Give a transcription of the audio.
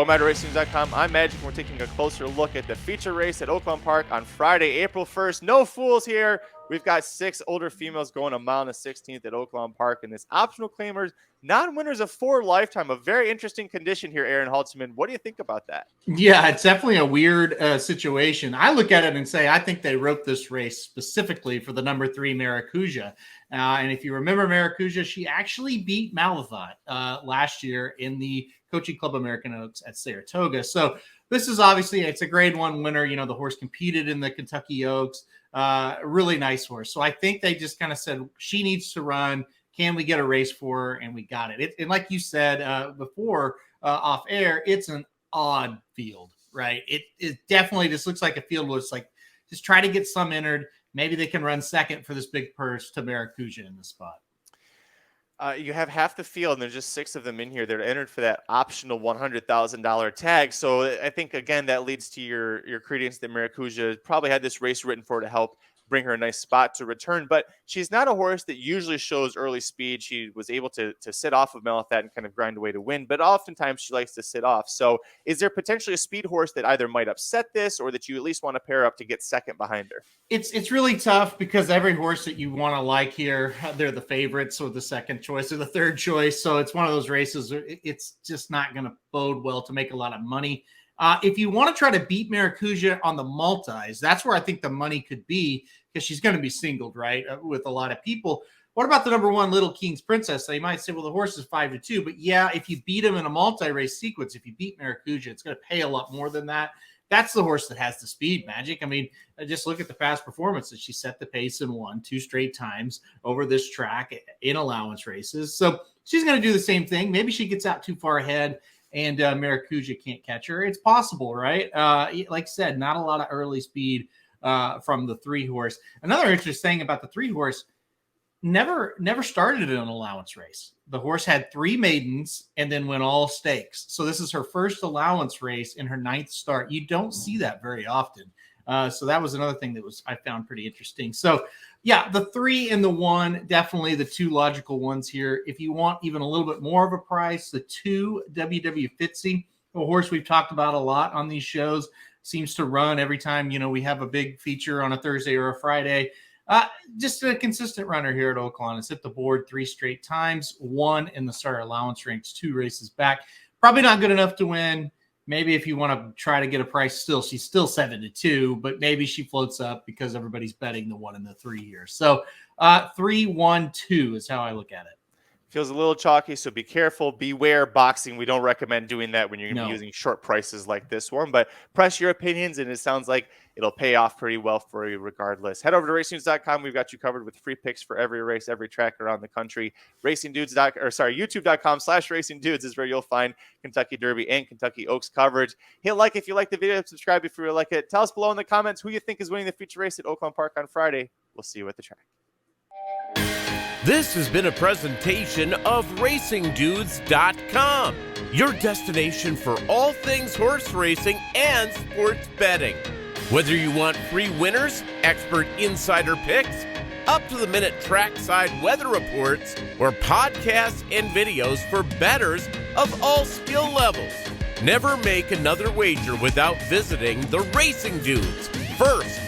For MyRacing.com, I'm Magic, and we're taking a closer look at the feature race at Oaklawn Park on Friday, April 1st. No fools here. We've got 6 older females going a mile and a 16th at Oaklawn Park, and this optional claimers, non-winners of 4 lifetime. A very interesting condition here, Aaron Halterman. What do you think about that? Yeah, it's definitely a weird situation. I look at it and say, I think they wrote this race specifically for the number 3 Maracuja. And if you remember Maracuja, she actually beat Malathaat last year in the Coaching Club American Oaks at Saratoga. So this is obviously, it's a grade 1 winner. You know, the horse competed in the Kentucky Oaks. Really nice horse. So I think they just kind of said, she needs to run. Can we get a race for her? And we got it. And like you said before off air, it's an odd field, right? It definitely just looks like a field where it's like, just try to get some entered. Maybe they can run second for this big purse to Maracuja in the spot. You have half the field, and there's just 6 of them in here that are entered for that optional $100,000 tag. So I think, again, that leads to your credence that Maracuja probably had this race written for her to help bring her a nice spot to return. But she's not a horse that usually shows early speed. She was able to sit off of Malathaat and kind of grind away to win, but oftentimes she likes to sit off. So is there potentially a speed horse that either might upset this or that you at least want to pair up to get second behind her? It's really tough because every horse that you want to like here, they're the favorites or the second choice or the third choice. So it's one of those races. It's just not going to bode well to make a lot of money. If you want to try to beat Maracuja on the multis, that's where I think the money could be, because she's going to be singled, right, with a lot of people. What about the number 1 Little King's Princess? So you might say, well, the horse is 5-2, but yeah, if you beat him in a multi-race sequence, if you beat Maracuja, it's going to pay a lot more than that. That's the horse that has the speed, Magic. I mean, just look at the past performances. She set the pace and won 2 straight times over this track in allowance races. So she's going to do the same thing. Maybe she gets out too far ahead and Maracuja can't catch her. It's possible, right? Like I said, not a lot of early speed from the 3 horse. Another interesting thing about the 3 horse, never started in an allowance race. The horse had 3 maidens and then went all stakes. So this is her first allowance race in her 9th start. You don't see that very often. So that was another thing that I found pretty interesting. So yeah, the 3 and the 1, definitely the 2 logical ones here. If you want even a little bit more of a price, the 2 WW Fitzy, a horse we've talked about a lot on these shows, seems to run every time, we have a big feature on a Thursday or a Friday. Just a consistent runner here at Oaklawn. It's hit the board 3 straight times, 1 in the starter allowance ranks, 2 races back. Probably not good enough to win. Maybe if you want to try to get a price, she's still 7-2, but maybe she floats up because everybody's betting the 1 and the 3 here. So 3-1-2 is how I look at it. Feels a little chalky, so be careful. Beware boxing. We don't recommend doing that when you're going to be using short prices like this one. But press your opinions, and it sounds like it'll pay off pretty well for you regardless. Head over to racingdudes.com. We've got you covered with free picks for every race, every track around the country. YouTube.com/racingdudes is where you'll find Kentucky Derby and Kentucky Oaks coverage. Hit like if you like the video, subscribe if you like it. Tell us below in the comments who you think is winning the feature race at Oaklawn Park on Friday. We'll see you at the track. This has been a presentation of RacingDudes.com, your destination for all things horse racing and sports betting. Whether you want free winners, expert insider picks, up-to-the-minute trackside weather reports, or podcasts and videos for bettors of all skill levels, never make another wager without visiting the Racing Dudes. First,